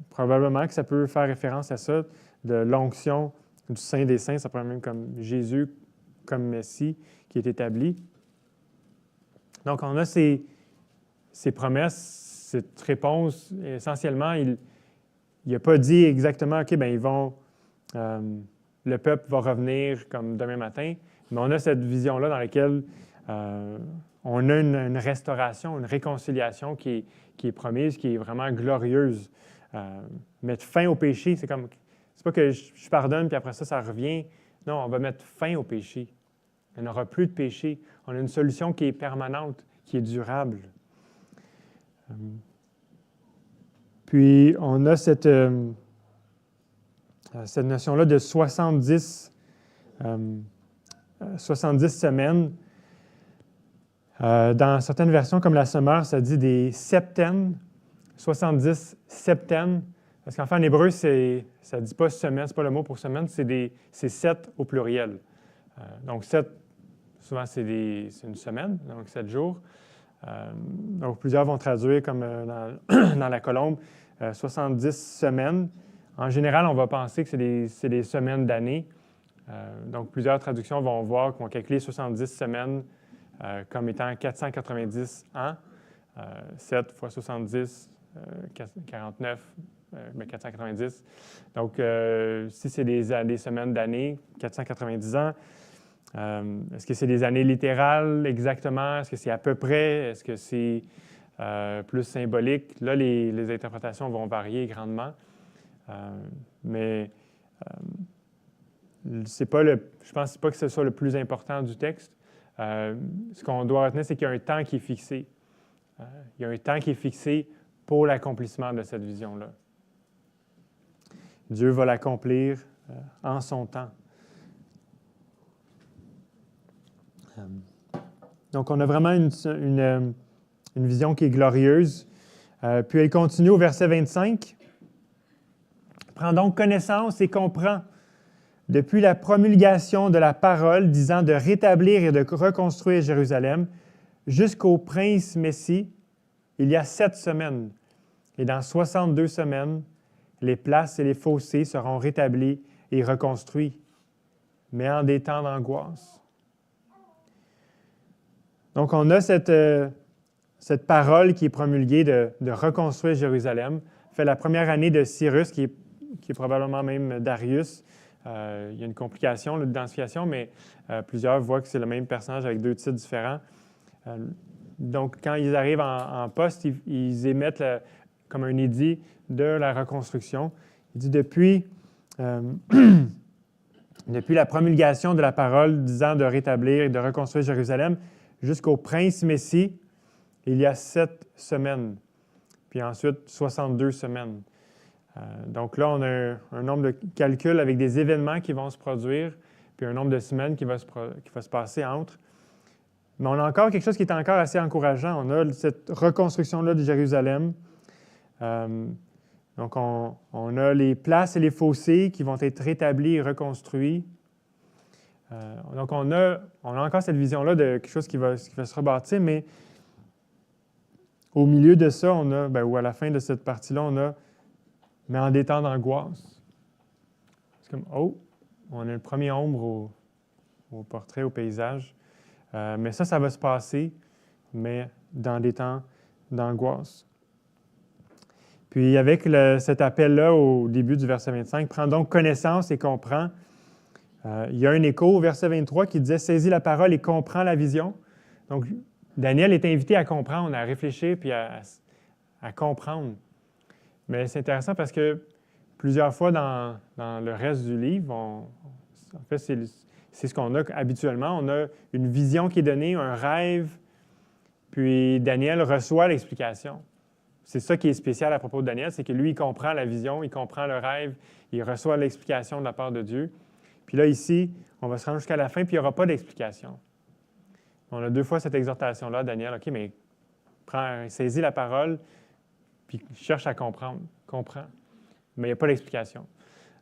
Probablement que ça peut faire référence à ça, de l'onction du Saint des saints, ça pourrait même comme Jésus comme Messie qui est établi. Donc, on a ces promesses, cette réponse. Essentiellement, il n'a pas dit exactement, OK, bien, ils vont... le peuple va revenir comme demain matin, mais on a cette vision-là dans laquelle on a une restauration, une réconciliation qui est promise, qui est vraiment glorieuse. Mettre fin au péché, c'est pas que je pardonne puis après ça revient. Non, on va mettre fin au péché. Il n'y aura plus de péché. On a une solution qui est permanente, qui est durable. Puis, on a cette notion-là de 70 semaines. Dans certaines versions, comme la Sommaire, ça dit des septaines, 70 septaines. Parce qu'en fait, en hébreu, ça ne dit pas semaine, ce n'est pas le mot pour semaine, c'est 7 au pluriel. Donc, 7, souvent, c'est une semaine, donc 7 jours. Donc, plusieurs vont traduire comme dans la colombe, 70 semaines. En général, on va penser que c'est des semaines d'année. Donc, plusieurs traductions vont vont calculer 70 semaines comme étant 490 ans. 7 fois 70, 49, 490. Donc, si c'est des semaines d'année, 490 ans, est-ce que c'est des années littérales exactement? Est-ce que c'est à peu près? Est-ce que c'est plus symbolique? Là, les interprétations vont varier grandement. Mais je pense pas que ce soit le plus important du texte. Ce qu'on doit retenir, c'est qu'il y a un temps qui est fixé. Il y a un temps qui est fixé pour l'accomplissement de cette vision-là. Dieu va l'accomplir en son temps. Donc, on a vraiment une vision qui est glorieuse. Puis elle continue au verset 25. « Prends donc connaissance et comprends, depuis la promulgation de la parole disant de rétablir et de reconstruire Jérusalem, jusqu'au prince Messie, il y a 7 semaines. Et dans 62 semaines, les places et les fossés seront rétablis et reconstruits, mais en des temps d'angoisse. Donc, on a cette parole qui est promulguée de reconstruire Jérusalem. Fait la première année de Cyrus, qui est probablement même Darius. Il y a une complication d'identification, mais plusieurs voient que c'est le même personnage avec 2 titres différents. Donc, quand ils arrivent en poste, ils émettent comme un édit de la reconstruction. Il dit depuis la promulgation de la parole disant de rétablir et de reconstruire Jérusalem jusqu'au prince Messie, il y a 7 semaines. Puis ensuite, 62 semaines. Donc là, on a un nombre de calculs avec des événements qui vont se produire, puis un nombre de semaines qui va se passer entre. Mais on a encore quelque chose qui est encore assez encourageant. On a cette reconstruction-là de Jérusalem. Donc, on a les places et les fossés qui vont être rétablis et reconstruits. Donc, on a encore cette vision-là de quelque chose qui va se rebâtir, mais au milieu de ça, on a, ou à la fin de cette partie-là, on a, mais en des temps d'angoisse. C'est comme, on a le premier ombre au portrait, au paysage. Mais ça va se passer, mais dans des temps d'angoisse. Puis avec cet appel-là au début du verset 25, « Prends donc connaissance et comprends », il y a un écho au verset 23 qui disait « Saisis la parole et comprends la vision ». Donc, Daniel est invité à comprendre, à réfléchir, puis à comprendre. Mais c'est intéressant parce que plusieurs fois dans le reste du livre, en fait, c'est ce qu'on a habituellement. On a une vision qui est donnée, un rêve, puis Daniel reçoit l'explication. C'est ça qui est spécial à propos de Daniel, c'est que lui, il comprend la vision, il comprend le rêve, il reçoit l'explication de la part de Dieu. Puis là, ici, on va se rendre jusqu'à la fin, puis il n'y aura pas d'explication. On a 2 fois cette exhortation-là, Daniel, OK, mais saisis la parole, puis cherche à comprendre, comprends. Mais il n'y a pas d'explication.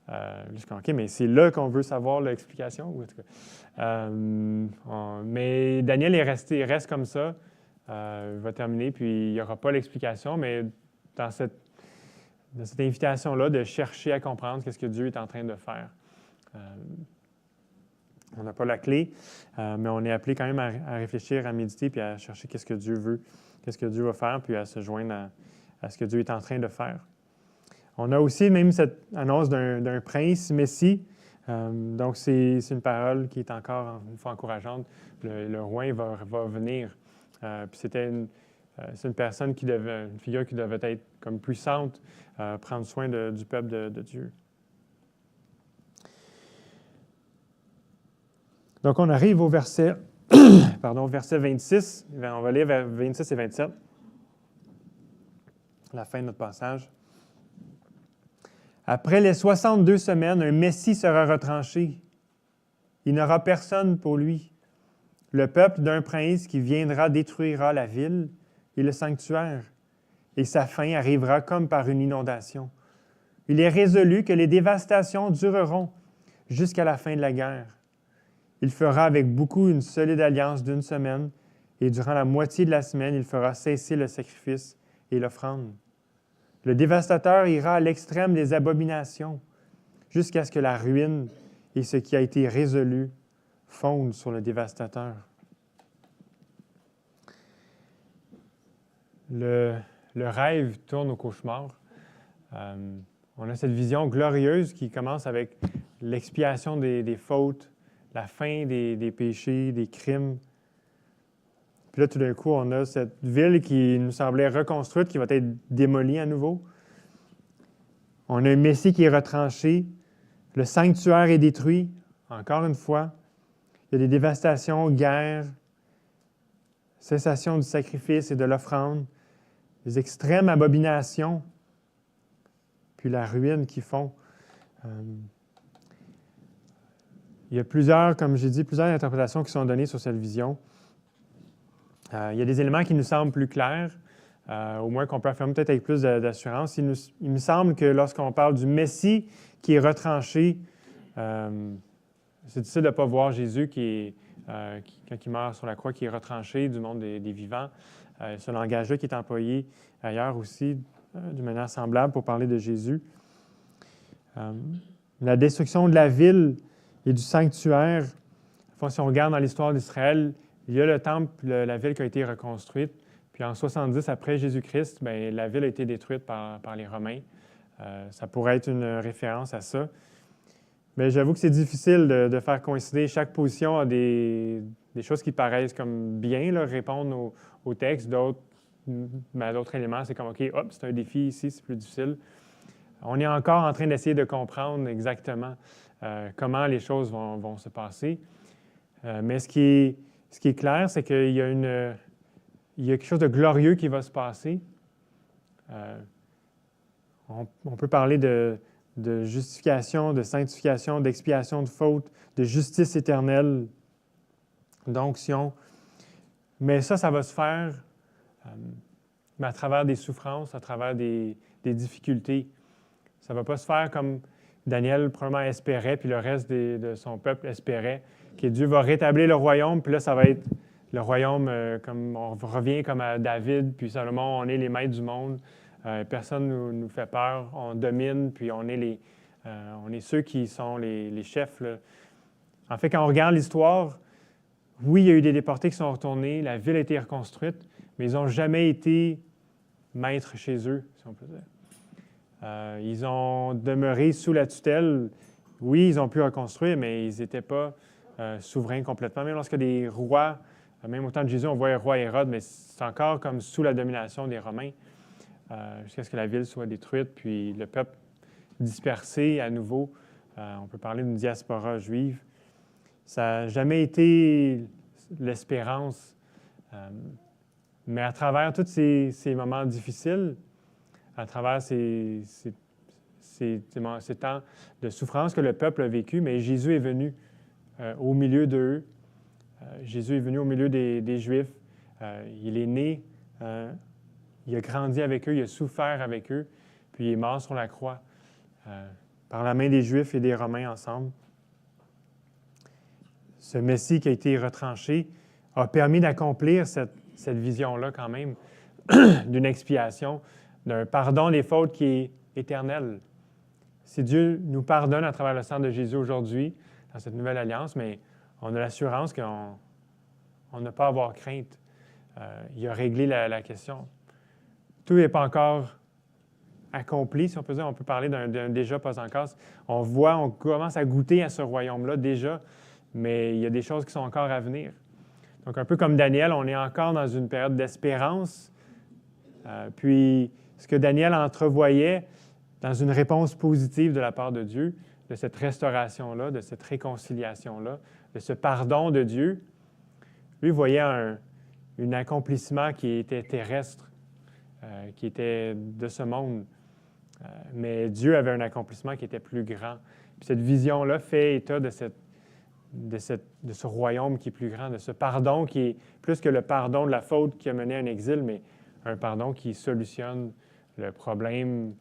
OK, mais c'est là qu'on veut savoir l'explication. Mais Daniel il reste comme ça. Il va terminer, puis il n'y aura pas l'explication, mais dans cette invitation-là de chercher à comprendre ce que Dieu est en train de faire. On n'a pas la clé, mais on est appelé quand même à réfléchir, à méditer, puis à chercher qu'est-ce que Dieu veut, qu'est-ce que Dieu va faire, puis à se joindre à ce que Dieu est en train de faire. On a aussi même cette annonce d'un prince, Messie. Donc, c'est une parole qui est encore une fois encourageante. Le roi va venir. Puis c'est une personne une figure qui devait être comme puissante, prendre soin du peuple de Dieu. Donc, on arrive au verset 26. On va lire vers 26 et 27. La fin de notre passage. Après les 62 semaines, un Messie sera retranché. Il n'aura personne pour lui. Le peuple d'un prince qui viendra détruira la ville et le sanctuaire, et sa fin arrivera comme par une inondation. Il est résolu que les dévastations dureront jusqu'à la fin de la guerre. Il fera avec beaucoup une solide alliance d'1 semaine, et durant la moitié de la semaine, il fera cesser le sacrifice et l'offrande. Le dévastateur ira à l'extrême des abominations, jusqu'à ce que la ruine et ce qui a été résolu fondent sur le dévastateur. Le rêve tourne au cauchemar. On a cette vision glorieuse qui commence avec l'expiation des fautes, la fin des péchés, des crimes. Puis là, tout d'un coup, on a cette ville qui nous semblait reconstruite, qui va être démolie à nouveau. On a un Messie qui est retranché. Le sanctuaire est détruit, encore une fois. Il y a des dévastations, guerres, cessation du sacrifice et de l'offrande, des extrêmes abominations, puis la ruine qu'ils font. Il y a plusieurs interprétations qui sont données sur cette vision. Il y a des éléments qui nous semblent plus clairs, au moins qu'on peut affirmer peut-être avec plus d'assurance. Il me semble que lorsqu'on parle du Messie qui est retranché, c'est difficile de ne pas voir Jésus qui est quand il meurt sur la croix, qui est retranché du monde des vivants. Ce langage-là qui est employé ailleurs aussi, d'une manière semblable, pour parler de Jésus. La destruction de la ville et du sanctuaire. Enfin, si on regarde dans l'histoire d'Israël, il y a le temple, la ville qui a été reconstruite. Puis en 70 après Jésus-Christ, bien, la ville a été détruite par les Romains. Ça pourrait être une référence à ça. Mais j'avoue que c'est difficile de faire coïncider. Chaque position a des choses qui paraissent comme bien, là, répondre au texte. D'autres éléments, c'est comme, OK, hop, c'est un défi ici, c'est plus difficile. On est encore en train d'essayer de comprendre exactement comment les choses vont se passer. Mais ce qui est clair, c'est qu'il y a quelque chose de glorieux qui va se passer. On peut parler de justification, de sanctification, d'expiation de faute, de justice éternelle, d'onction. Mais ça va se faire à travers des souffrances, à travers des difficultés. Ça ne va pas se faire comme Daniel probablement espérait, puis le reste de son peuple espérait, que Dieu va rétablir le royaume, puis là, ça va être le royaume, comme on revient comme à David, puis Salomon, on est les maîtres du monde. Personne ne nous fait peur, on domine, puis on est ceux qui sont les chefs. Là. En fait, quand on regarde l'histoire, oui, il y a eu des déportés qui sont retournés, la ville a été reconstruite, mais ils n'ont jamais été maîtres chez eux, si on peut dire. Ils ont demeuré sous la tutelle. Oui, ils ont pu reconstruire, mais ils n'étaient pas souverains complètement. Même lorsque des rois, même au temps de Jésus, on voit le roi Hérode, mais c'est encore comme sous la domination des Romains. Jusqu'à ce que la ville soit détruite, puis le peuple dispersé à nouveau. On peut parler d'une diaspora juive. Ça n'a jamais été l'espérance. Mais à travers tous ces moments difficiles, à travers ces temps de souffrance que le peuple a vécu, mais Jésus est venu au milieu d'eux. Jésus est venu au milieu des Juifs. Il est né. Il a grandi avec eux, il a souffert avec eux, puis il est mort sur la croix par la main des Juifs et des Romains ensemble. Ce Messie qui a été retranché a permis d'accomplir cette vision-là quand même, d'une expiation, d'un pardon des fautes qui est éternel. Si Dieu nous pardonne à travers le sang de Jésus aujourd'hui, dans cette nouvelle alliance, mais on a l'assurance qu'on n'a pas à avoir crainte. Il a réglé la question. Tout n'est pas encore accompli, si on peut dire. On peut parler d'un déjà pas encore. On commence à goûter à ce royaume-là déjà, mais il y a des choses qui sont encore à venir. Donc, un peu comme Daniel, on est encore dans une période d'espérance. Puis, ce que Daniel entrevoyait dans une réponse positive de la part de Dieu, de cette restauration-là, de cette réconciliation-là, de ce pardon de Dieu, lui voyait un accomplissement qui était terrestre, qui était de ce monde. Mais Dieu avait un accomplissement qui était plus grand. Puis cette vision-là fait état de ce royaume qui est plus grand, de ce pardon qui est plus que le pardon de la faute qui a mené à un exil, mais un pardon qui solutionne le problème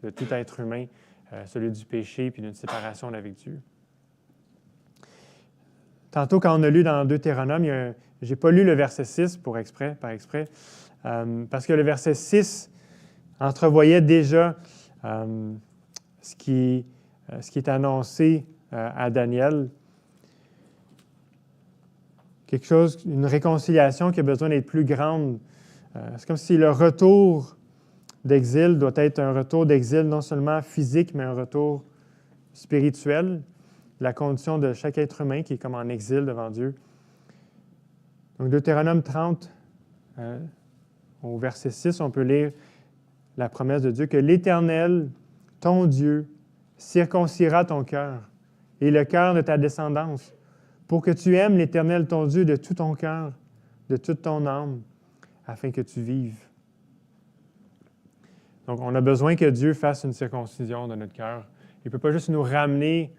de tout être humain, celui du péché puis d'une séparation avec Dieu. Tantôt, quand on a lu dans Deutéronome, je n'ai pas lu le verset 6 par exprès, parce que le verset 6 entrevoyait déjà ce qui est annoncé à Daniel. Quelque chose, une réconciliation qui a besoin d'être plus grande. C'est comme si le retour d'exil doit être un retour d'exil non seulement physique, mais un retour spirituel. La condition de chaque être humain qui est comme en exil devant Dieu. Donc, Deutéronome 30, au verset 6, on peut lire la promesse de Dieu que l'Éternel, ton Dieu, circoncira ton cœur et le cœur de ta descendance, pour que tu aimes l'Éternel, ton Dieu, de tout ton cœur, de toute ton âme, afin que tu vives. Donc, on a besoin que Dieu fasse une circoncision de notre cœur. Il ne peut pas juste nous ramener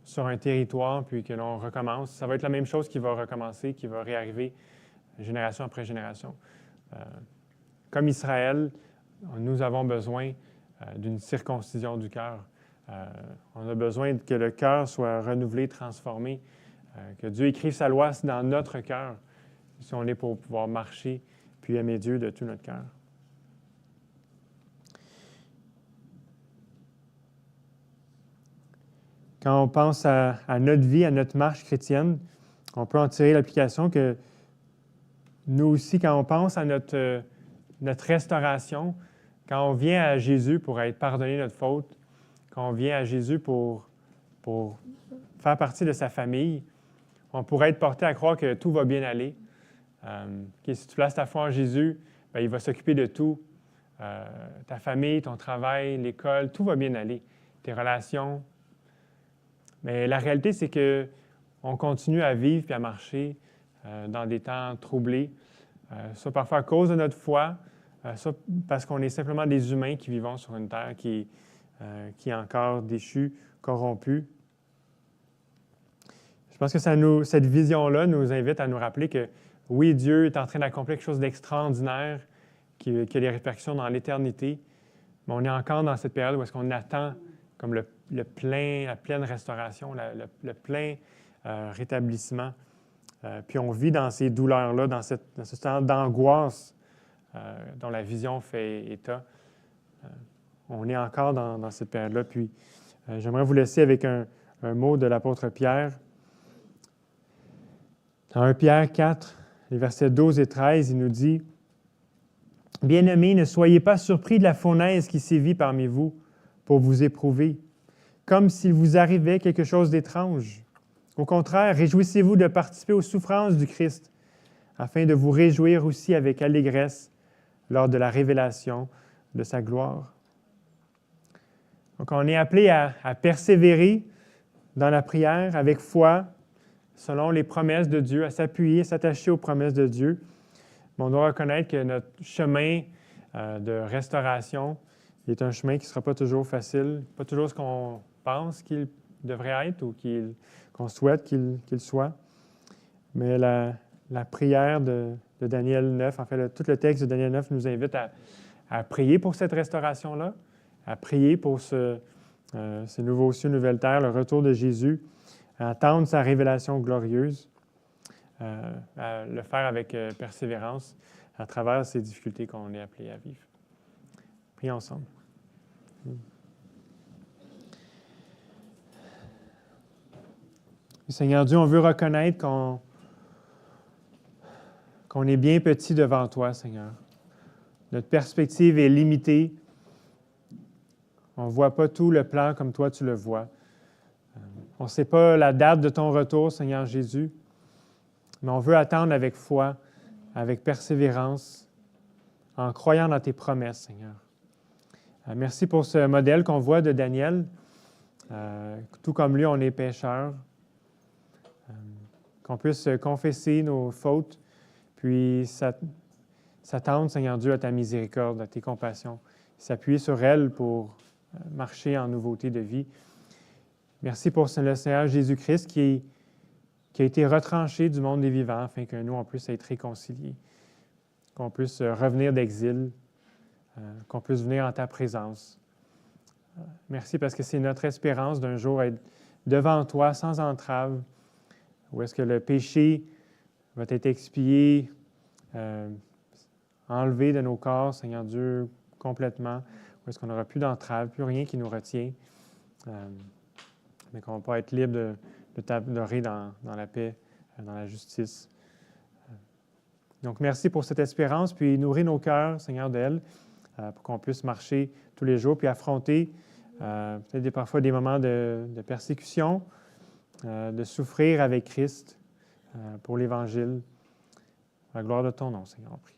sur un territoire, puis que l'on recommence. Ça va être la même chose qui va recommencer, qui va réarriver génération après génération. Comme Israël, nous avons besoin d'une circoncision du cœur. On a besoin que le cœur soit renouvelé, transformé, Que Dieu écrive sa loi dans notre cœur, si on est pour pouvoir marcher puis aimer Dieu de tout notre cœur. Quand on pense à notre vie, à notre marche chrétienne, on peut en tirer l'application que nous aussi, quand on pense à notre restauration, quand on vient à Jésus pour être pardonné de notre faute, quand on vient à Jésus pour faire partie de sa famille, on pourrait être porté à croire que tout va bien aller. Si tu places ta foi en Jésus, bien, il va s'occuper de tout. Ta famille, ton travail, l'école, tout va bien aller. Tes relations. Mais la réalité, c'est qu'on continue à vivre et à marcher dans des temps troublés. Ça parfois à cause de notre foi, ça parce qu'on est simplement des humains qui vivons sur une terre qui est encore déchue, corrompue. Je pense que cette vision-là nous invite à nous rappeler que oui, Dieu est en train d'accomplir quelque chose d'extraordinaire qui a des répercussions dans l'éternité, mais on est encore dans cette période où est-ce qu'on attend comme la pleine restauration, le plein rétablissement. Puis on vit dans ces douleurs-là, dans ce temps d'angoisse dont la vision fait état. On est encore dans cette période-là. Puis j'aimerais vous laisser avec un mot de l'apôtre Pierre. Dans 1 Pierre 4, les versets 12 et 13, il nous dit « Bien-aimés, ne soyez pas surpris de la fournaise qui sévit parmi vous pour vous éprouver, comme s'il vous arrivait quelque chose d'étrange. Au contraire, réjouissez-vous de participer aux souffrances du Christ, afin de vous réjouir aussi avec allégresse lors de la révélation de sa gloire. » Donc, on est appelé à persévérer dans la prière avec foi, selon les promesses de Dieu, à s'appuyer, s'attacher aux promesses de Dieu. Mais on doit reconnaître que notre chemin de restauration est un chemin qui ne sera pas toujours facile, pas toujours ce qu'on pense qu'il devrait être ou qu'on souhaite qu'il soit. Mais la prière de Daniel 9, en fait, tout le texte de Daniel 9 nous invite à prier pour cette restauration-là, à prier pour ce nouveau cieux, nouvelle terre, le retour de Jésus, à attendre sa révélation glorieuse, à le faire avec persévérance à travers ces difficultés qu'on est appelé à vivre. Prions ensemble. Seigneur Dieu, on veut reconnaître qu'on est bien petit devant toi, Seigneur. Notre perspective est limitée. On ne voit pas tout le plan comme toi tu le vois. On ne sait pas la date de ton retour, Seigneur Jésus, mais on veut attendre avec foi, avec persévérance, en croyant dans tes promesses, Seigneur. Merci pour ce modèle qu'on voit de Daniel. Tout comme lui, on est pécheurs. Qu'on puisse confesser nos fautes, puis s'attendre, Seigneur Dieu, à ta miséricorde, à tes compassions, s'appuyer sur elles pour marcher en nouveauté de vie. Merci pour le Seigneur Jésus-Christ qui a été retranché du monde des vivants afin que nous, on puisse être réconciliés, qu'on puisse revenir d'exil, qu'on puisse venir en ta présence. Merci parce que c'est notre espérance d'un jour être devant toi sans entrave, où est-ce que le péché va être expié, enlevé de nos corps, Seigneur Dieu, complètement, où est-ce qu'on n'aura plus d'entrave, plus rien qui nous retient, mais qu'on va pas être libre de t'adorer dans la paix, dans la justice. Donc, merci pour cette espérance, puis nourris nos cœurs, Seigneur, d'elle, pour qu'on puisse marcher tous les jours, puis affronter peut-être parfois des moments de persécution, de souffrir avec Christ pour l'Évangile. À la gloire de ton nom, Seigneur, on prie.